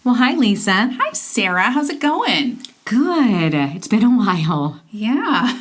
Well, hi, Lisa. Hi, Sarah. How's it going? Good. It's been a while. Yeah.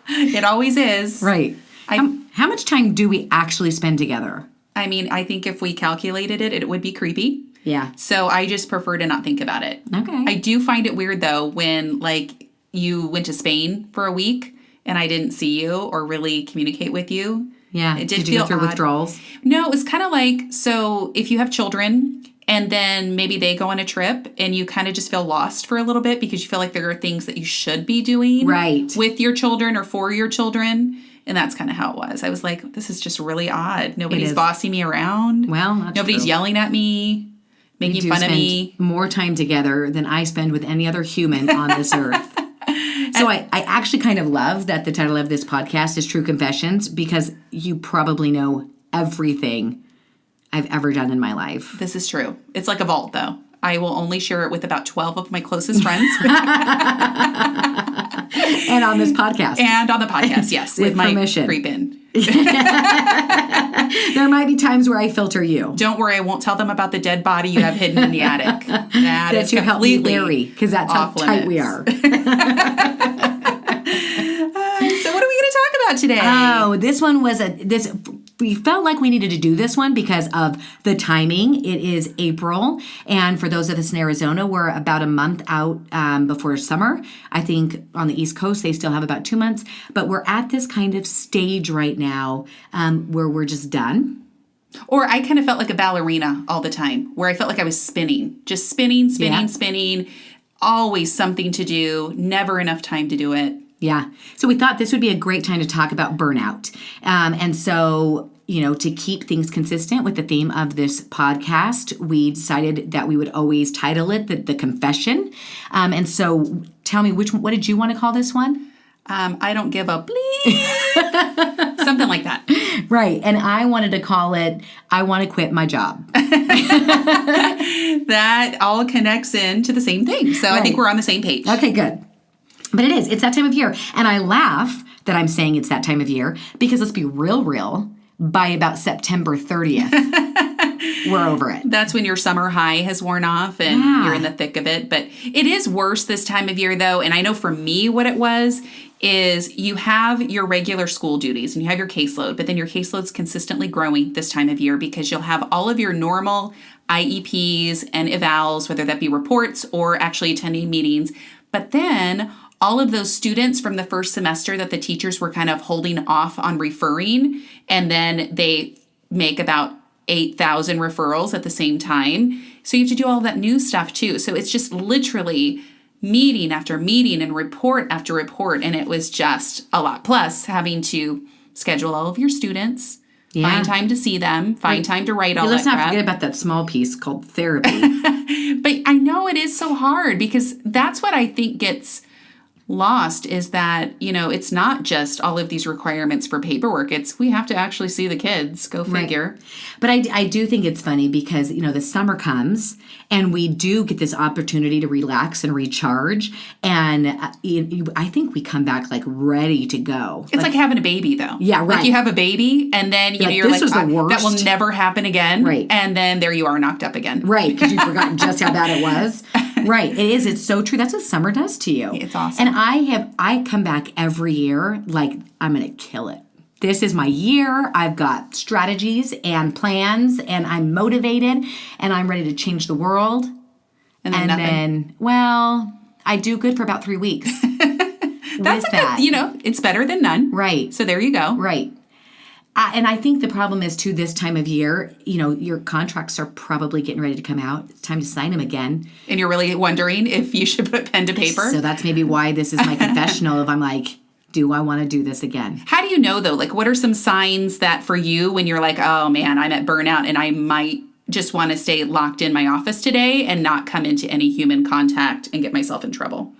It always is. Right. How much time do we actually spend together? I mean, I think if we calculated it, it would be creepy. Yeah. So I just prefer to not think about it. Okay. I do find it weird, though, when, like, you went to Spain for a week and I didn't see you or really communicate with you. Yeah. It did you feel go through odd. withdrawals? No, it was kind of like, so if you have children and then maybe they go on a trip and you kind of just feel lost for a little bit because you feel like there are things that you should be doing Right. with your children or for your children. And that's kind of how it was. I was like, this is just really odd. Nobody's bossing me around. Well, that's Nobody's true. yelling at me, making fun of me. More time together than I spend with any other human on this earth. So I actually kind of love that the title of this podcast is True Confessions, because you probably know everything I've ever done in my life. This is true. It's like a vault, though. I will only share it with about 12 of my closest friends. And on this podcast. And on the podcast, yes. With my permission. creep in. There might be times where I filter you. Don't worry, I won't tell them about the dead body you have hidden in the attic. That is you help me completely Larry, because that's how tight we are. So what are we going to talk about today? Oh, this one was we felt like we needed to do this one because of the timing. It is April, and for those of us in Arizona, we're about a month out before summer. I think on the East Coast, they still have about 2 months, but we're at this kind of stage right now where we're just done. Or I kind of felt like a ballerina all the time, where I felt like I was spinning. Just spinning, spinning. Always something to do, never enough time to do it. Yeah. So we thought this would be a great time to talk about burnout. And so, to keep things consistent with the theme of this podcast, we decided that we would always title it The Confession. And so tell me, what did you want to call this one? I don't give a bleep. Something like that. Right. And I wanted to call it, I want to quit my job. That all connects into the same thing. So I think we're on the same page. Okay, good. But it is. It's that time of year. And I laugh that I'm saying it's that time of year because let's be real, by about September 30th, we're over it. That's when your summer high has worn off and you're in the thick of it. But it is worse this time of year, though. And I know for me what it was is you have your regular school duties and you have your caseload, but then your caseload's consistently growing this time of year because you'll have all of your normal IEPs and evals, whether that be reports or actually attending meetings. But then all of those students from the first semester that the teachers were kind of holding off on referring, and then they make about 8,000 referrals at the same time. So you have to do all that new stuff too. So it's just literally meeting after meeting and report after report. And it was just a lot. Plus having to schedule all of your students, find time to see them, find time to write all that crap. Let's not forget about that small piece called therapy. But I know it is so hard because that's what I think gets lost is that, it's not just all of these requirements for paperwork. It's we have to actually see the kids. Go figure. Right. But I do think it's funny because, the summer comes and we do get this opportunity to relax and recharge. And I think we come back like ready to go. It's like having a baby, though. Yeah, right. Like you have a baby and then you're this like, was the worst. That will never happen again. Right. And then there you are knocked up again. Right. Because you've forgotten just how bad it was. Right. It is. It's so true. That's what summer does to you. It's awesome. And I come back every year like I'm going to kill it. This is my year. I've got strategies and plans and I'm motivated and I'm ready to change the world. And then I do good for about 3 weeks. That's good, it's better than none. Right. So there you go. Right. And I think the problem is, too, this time of year, your contracts are probably getting ready to come out. It's time to sign them again. And you're really wondering if you should put pen to paper. So that's maybe why this is my confessional of I'm like, do I want to do this again? How do you know, though? Like, what are some signs that for you when you're like, oh, man, I'm at burnout and I might just want to stay locked in my office today and not come into any human contact and get myself in trouble?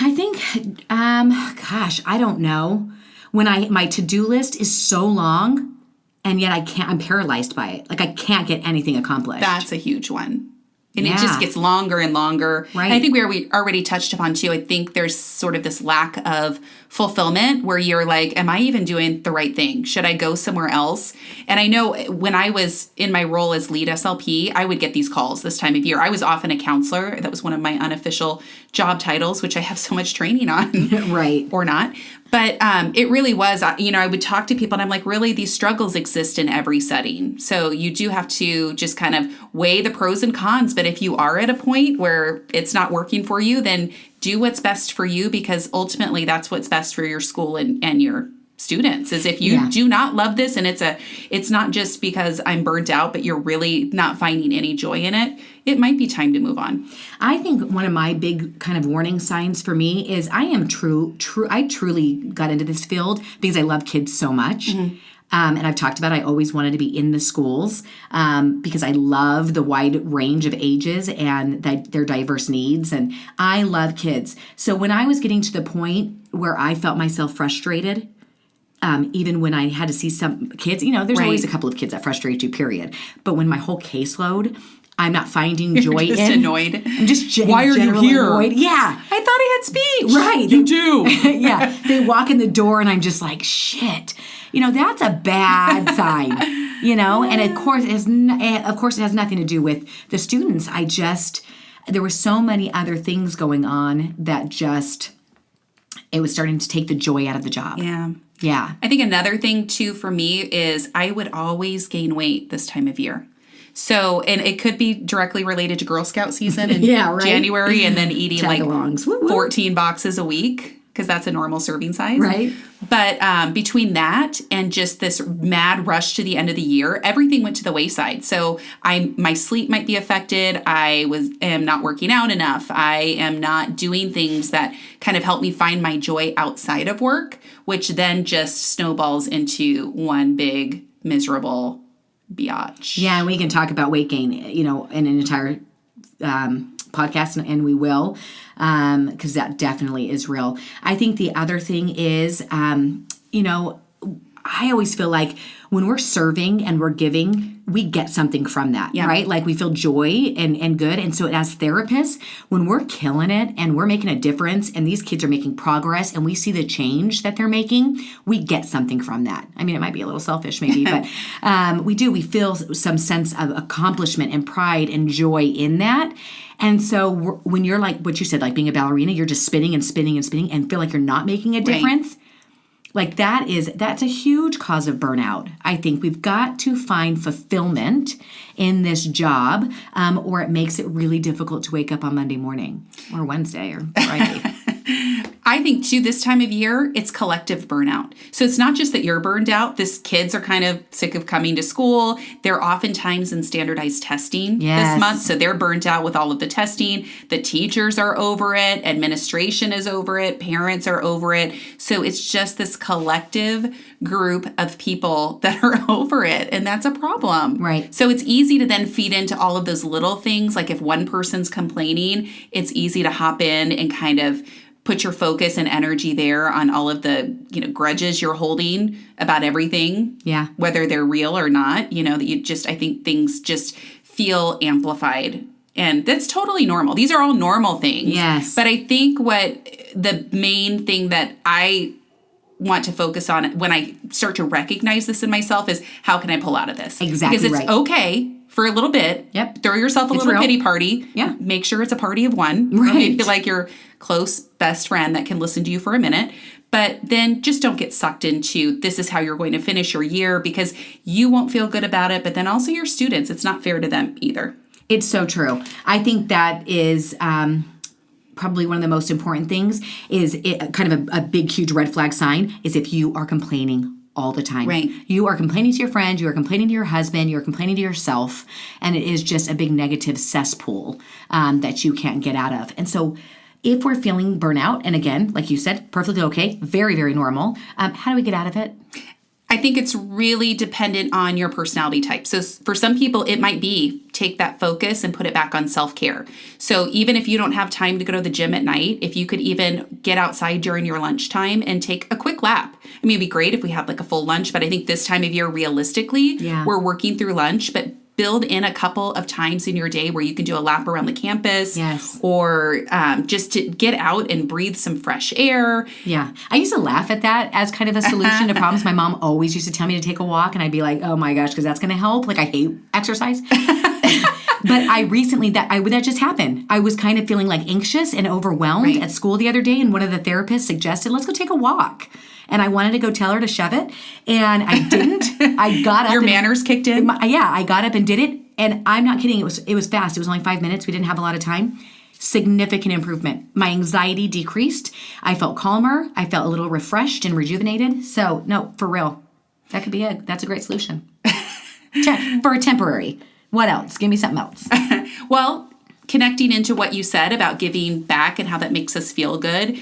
I think, I don't know. When my to-do list is so long and yet I'm paralyzed by it. Like I can't get anything accomplished. That's a huge one. And it just gets longer and longer. Right. And I think we already touched upon too. I think there's sort of this lack of fulfillment where you're like, am I even doing the right thing? Should I go somewhere else? And I know when I was in my role as lead SLP, I would get these calls this time of year. I was often a counselor. That was one of my unofficial job titles, which I have so much training on. Right. Or not. But it really was, I would talk to people and I'm like, really, these struggles exist in every setting. So you do have to just kind of weigh the pros and cons. But if you are at a point where it's not working for you, then do what's best for you, because ultimately that's what's best for your school and your students. Is if you do not love this, and it's not just because I'm burnt out, but you're really not finding any joy in it, it might be time to move on. I think one of my big kind of warning signs for me is I truly got into this field because I love kids so much. Mm-hmm. And I've talked about I always wanted to be in the schools because I love the wide range of ages and their diverse needs. And I love kids. So when I was getting to the point where I felt myself frustrated, even when I had to see some kids, there's always a couple of kids that frustrate you, period. But when my whole caseload, I'm not finding joy You're just annoyed. I'm just why are you here? Annoyed. Yeah. I thought I had speech. Right. You do. Yeah. They walk in the door and I'm just like, shit. That's a bad sign. And of course it has nothing to do with the students. There were so many other things going on that it was starting to take the joy out of the job. Yeah. Yeah. I think another thing too for me is I would always gain weight this time of year. So, and it could be directly related to Girl Scout season in January, and then eating like 14 boxes a week, because that's a normal serving size. Right. But between that and just this mad rush to the end of the year, everything went to the wayside. So my sleep might be affected. I am not working out enough. I am not doing things that kind of help me find my joy outside of work, which then just snowballs into one big miserable biatch. Yeah, and we can talk about weight gain, in an entire podcast, and we will, because that definitely is real. I think the other thing is, I always feel like when we're serving and we're giving, we get something from that, right? Like we feel joy and good. And so as therapists, when we're killing it and we're making a difference and these kids are making progress and we see the change that they're making, we get something from that. I mean, it might be a little selfish maybe, but we do. We feel some sense of accomplishment and pride and joy in that. And so when you're like what you said, like being a ballerina, you're just spinning and spinning and spinning and feel like you're not making a difference. Right. Like that's a huge cause of burnout. I think we've got to find fulfillment in this job, or it makes it really difficult to wake up on Monday morning or Wednesday or Friday. I think, too, this time of year, it's collective burnout. So it's not just that you're burned out. These kids are kind of sick of coming to school. They're oftentimes in standardized testing this month. So they're burnt out with all of the testing. The teachers are over it. Administration is over it. Parents are over it. So it's just this collective group of people that are over it. And that's a problem. Right. So it's easy to then feed into all of those little things. Like if one person's complaining, it's easy to hop in and kind of put your focus and energy there on all of the, grudges you're holding about everything. Yeah. Whether they're real or not, that I think things just feel amplified. And that's totally normal. These are all normal things. Yes. But I think what the main thing that I want to focus on when I start to recognize this in myself is how can I pull out of this? Exactly. Because it's okay for a little bit. Yep. Throw yourself a little real. pity party. Yeah. Make sure it's a party of one. Right. Or maybe like your close best friend that can listen to you for a minute. But then just don't get sucked into this is how you're going to finish your year, because you won't feel good about it. But then also your students, it's not fair to them either. It's so true. I think that is probably one of the most important things is kind of a big, huge red flag sign is if you are complaining all the time. Right. You are complaining to your friend, you are complaining to your husband, you're complaining to yourself, and it is just a big negative cesspool that you can't get out of. And so if we're feeling burnout, and again, like you said, perfectly okay, very, very normal, how do we get out of it? I think it's really dependent on your personality type. So for some people, it might be take that focus and put it back on self-care. So even if you don't have time to go to the gym at night, if you could even get outside during your lunchtime and take a quick lap. I mean, it'd be great if we had like a full lunch, but I think this time of year, realistically, we're working through lunch, but build in a couple of times in your day where you can do a lap around the campus. Yes. Or just to get out and breathe some fresh air. Yeah. I used to laugh at that as kind of a solution to problems. My mom always used to tell me to take a walk, and I'd be like, oh my gosh, because that's going to help. Like, I hate exercise. But I recently, that just happened. I was kind of feeling like anxious and overwhelmed at school the other day, and one of the therapists suggested, let's go take a walk. And I wanted to go tell her to shove it, and I didn't. I got up. Your manners kicked in? I got up and did it, and I'm not kidding. It was fast. It was only 5 minutes. We didn't have a lot of time. Significant improvement. My anxiety decreased. I felt calmer. I felt a little refreshed and rejuvenated. So, no, for real. That's a great solution. For a temporary. What else? Give me something else. Well, connecting into what you said about giving back and how that makes us feel good,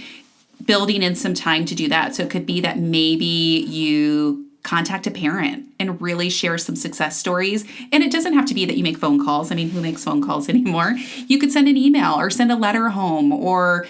building in some time to do that. So it could be that maybe you contact a parent and really share some success stories. And it doesn't have to be that you make phone calls. I mean, who makes phone calls anymore? You could send an email or send a letter home or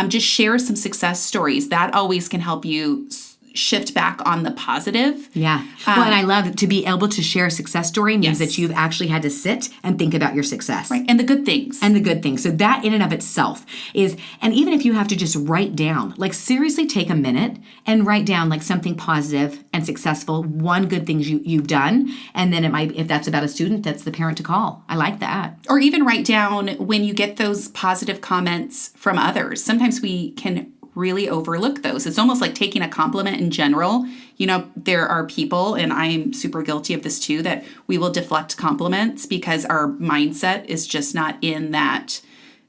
just share some success stories. That always can help you shift back on the positive. Yeah. Well, and I love to be able to share a success story means that you've actually had to sit and think about your success. Right. And the good things. So that in and of itself is, and even if you have to just write down, like seriously take a minute and write down like something positive and successful, one good thing you've done. And then it might, if that's about a student, that's the parent to call. I like that. Or even write down when you get those positive comments from others. Sometimes we can really overlook those. It's almost like taking a compliment in general. You know, there are people, and I'm super guilty of this too, that we will deflect compliments because our mindset is just not in that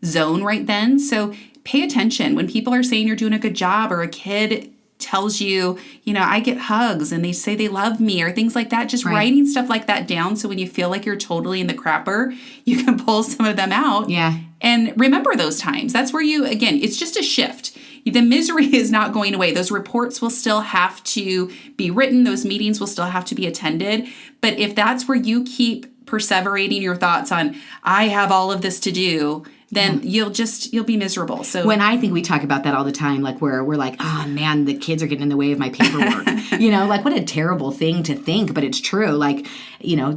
zone right then. So pay attention when people are saying you're doing a good job, or a kid tells you, you know, I get hugs and they say they love me, or things like that. Just writing stuff like that down. So when you feel like you're totally in the crapper, you can pull some of them out. Yeah. And remember those times. That's where you, again, it's just a shift. The misery is not going away. Those reports will still have to be written. Those meetings will still have to be attended. But if that's where you keep perseverating your thoughts on, I have all of this to do, then you'll be miserable. So when I think we talk about that all the time, like where we're like, oh man, the kids are getting in the way of my paperwork. You know, like what a terrible thing to think, but it's true. Like, you know,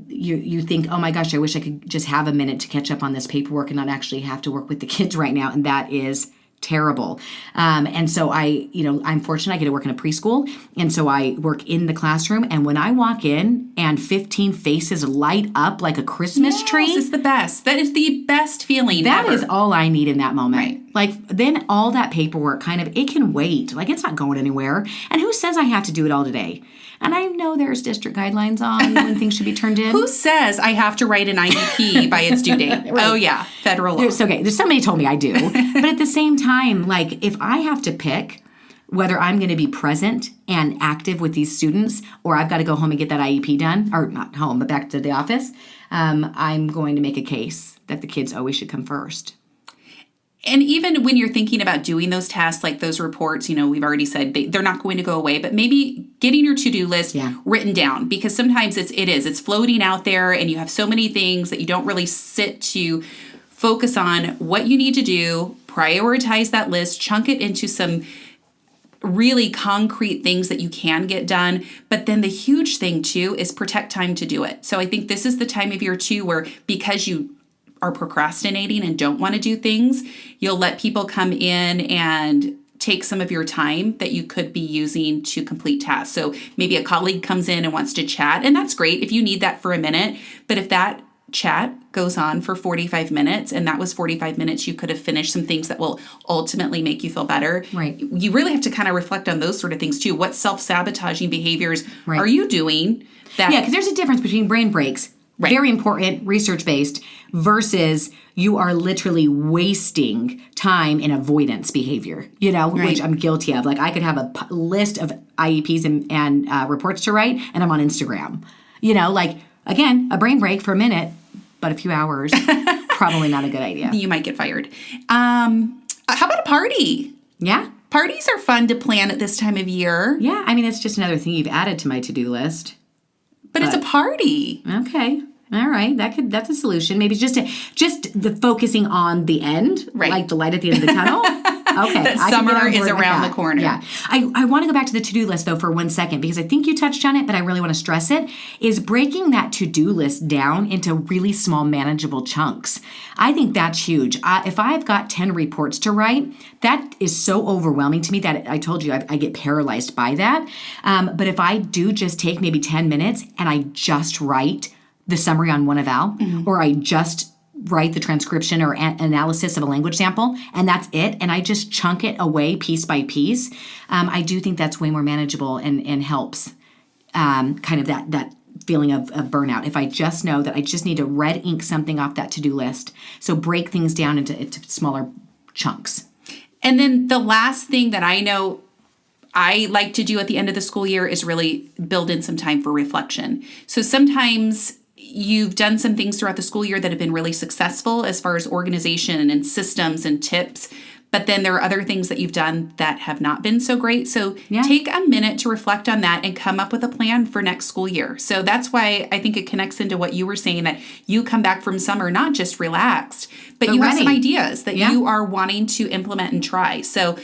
you think, oh my gosh, I wish I could just have a minute to catch up on this paperwork and not actually have to work with the kids right now. And that is terrible. And so I'm fortunate I get to work in a preschool. And so I work in the classroom. And when I walk in and 15 faces light up like a Christmas tree. It's the best. That is the best feeling That ever. is all I need in that moment. Right. Like then all that paperwork it can wait. Like it's not going anywhere. And who says I have to do it all today? And I know there's district guidelines on when things should be turned in. Who says I have to write an IEP by its due date? Right. Oh, yeah. Federal law. There's somebody told me I do. But at the same time, like if I have to pick whether I'm going to be present and active with these students or I've got to go home and get that IEP done, or not home, but back to the office, I'm going to make a case that the kids always should come first. And even when you're thinking about doing those tasks, like those reports, you know, we've already said they're not going to go away, but maybe getting your to-do list written down, because sometimes it's floating out there and you have so many things that you don't really sit to focus on what you need to do, prioritize that list, chunk it into some really concrete things that you can get done. But then the huge thing too is protect time to do it. So I think this is the time of year too, where because you are procrastinating and don't want to do things, you'll let people come in and take some of your time that you could be using to complete tasks. So maybe a colleague comes in and wants to chat, and that's great if you need that for a minute. But if that chat goes on for 45 minutes and that was 45 minutes, you could have finished some things that will ultimately make you feel better. Right. You really have to kind of reflect on those sort of things too. What self-sabotaging behaviors are you doing? Because there's a difference between brain breaks. Right. Very important, research-based, versus you are literally wasting time in avoidance behavior, you know, which I'm guilty of. Like I could have a list of IEPs and reports to write, and I'm on Instagram. You know, like, again, a brain break for a minute, but a few hours, probably not a good idea. You might get fired. How about a party? Yeah. Parties are fun to plan at this time of year. Yeah, I mean, it's just another thing you've added to my to-do list. But it's a party. Okay. All right. That's a solution. Maybe just the focusing on the end, like the light at the end of the tunnel. Okay. that I can get summer on is board with around that. the corner. Yeah. I want to go back to the to-do list, though, for 1 second, because I think you touched on it, but I really want to stress it, is breaking that to-do list down into really small, manageable chunks. I think that's huge. If I've got 10 reports to write, that is so overwhelming to me that I told you I get paralyzed by that. But if I do just take maybe 10 minutes and I just write the summary on one eval, or I just write the transcription or analysis of a language sample, and that's it, and I just chunk it away piece by piece, I do think that's way more manageable and helps kind of that feeling of burnout. If I just know that I just need to red ink something off that to-do list, so break things down into smaller chunks. And then the last thing that I know I like to do at the end of the school year is really build in some time for reflection. So sometimes you've done some things throughout the school year that have been really successful as far as organization and systems and tips, but then there are other things that you've done that have not been so great. So take a minute to reflect on that and come up with a plan for next school year. So that's why I think it connects into what you were saying, that you come back from summer not just relaxed, but you have some ideas that you are wanting to implement and try. So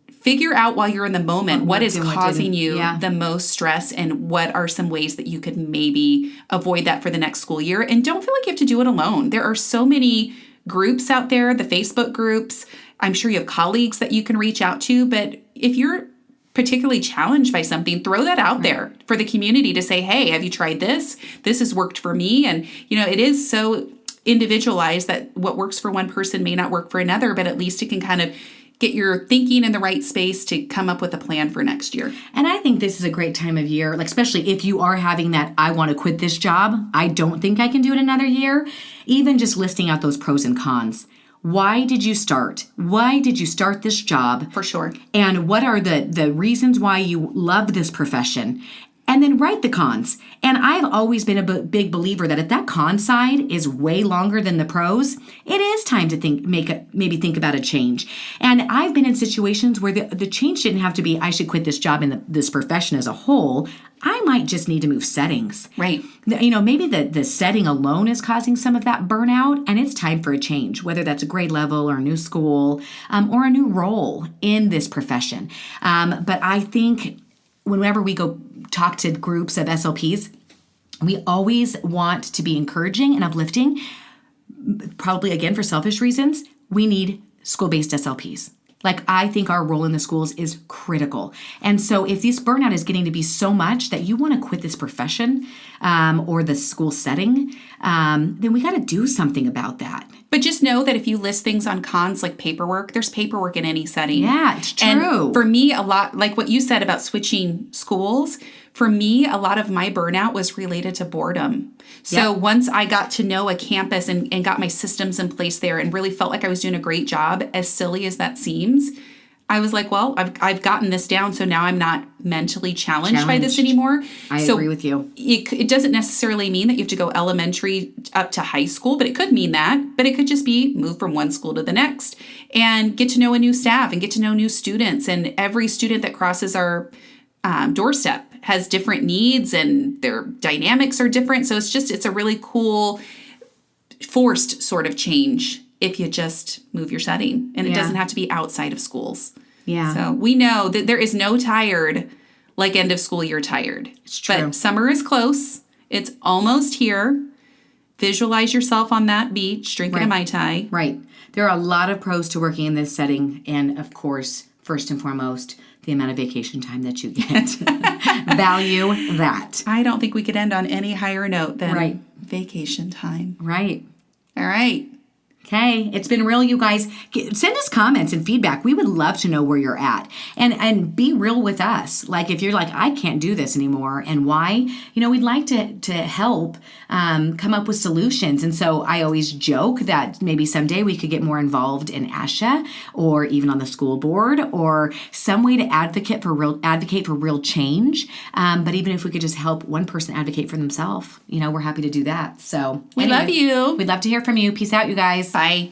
figure out while you're in the moment what is causing you the most stress and what are some ways that you could maybe avoid that for the next school year. And don't feel like you have to do it alone. There are so many groups out there, the Facebook groups. I'm sure you have colleagues that you can reach out to. But if you're particularly challenged by something, throw that out there for the community to say, hey, have you tried this? This has worked for me. And, it is so individualized that what works for one person may not work for another, but at least it can kind of get your thinking in the right space to come up with a plan for next year. And I think this is a great time of year, like especially if you are having that, I want to quit this job, I don't think I can do it another year, even just listing out those pros and cons. Why did you start? Why did you start this job? For sure. And what are the reasons why you love this profession? And then write the cons. And I've always been a big believer that if that con side is way longer than the pros, it is time to maybe think about a change. And I've been in situations where the change didn't have to be, I should quit this job in this profession as a whole. I might just need to move settings. Right. Maybe the setting alone is causing some of that burnout, and it's time for a change, whether that's a grade level or a new school or a new role in this profession. But I think whenever we go talk to groups of SLPs, we always want to be encouraging and uplifting. Probably, again, for selfish reasons, we need school-based SLPs. Like, I think our role in the schools is critical. And so if this burnout is getting to be so much that you want to quit this profession or the school setting, then we got to do something about that. But just know that if you list things on cons like paperwork, there's paperwork in any setting. Yeah, it's true. And for me, a lot, like what you said about switching schools, for me, a lot of my burnout was related to boredom. So once I got to know a campus and got my systems in place there and really felt like I was doing a great job, as silly as that seems, I was like, well, I've gotten this down, so now I'm not mentally challenged by this anymore. I agree with you. It doesn't necessarily mean that you have to go elementary up to high school, but it could mean that. But it could just be move from one school to the next and get to know a new staff and get to know new students. And every student that crosses our doorstep has different needs and their dynamics are different. So it's a really cool forced sort of change if you just move your setting, and it doesn't have to be outside of schools. Yeah. So we know that there is no tired like end of school year tired. It's true. But summer is close. It's almost here. Visualize yourself on that beach drinking a Mai Tai. Right. There are a lot of pros to working in this setting, and of course, first and foremost, the amount of vacation time that you get. Value that. I don't think we could end on any higher note than vacation time. Right. All right. Okay, it's been real, you guys. Send us comments and feedback. We would love to know where you're at. And be real with us. Like, if you're like, I can't do this anymore, and why? We'd like to help come up with solutions. And so I always joke that maybe someday we could get more involved in ASHA or even on the school board or some way to advocate for real change. But even if we could just help one person advocate for themselves, we're happy to do that. So we love you. We'd love to hear from you. Peace out, you guys. Bye.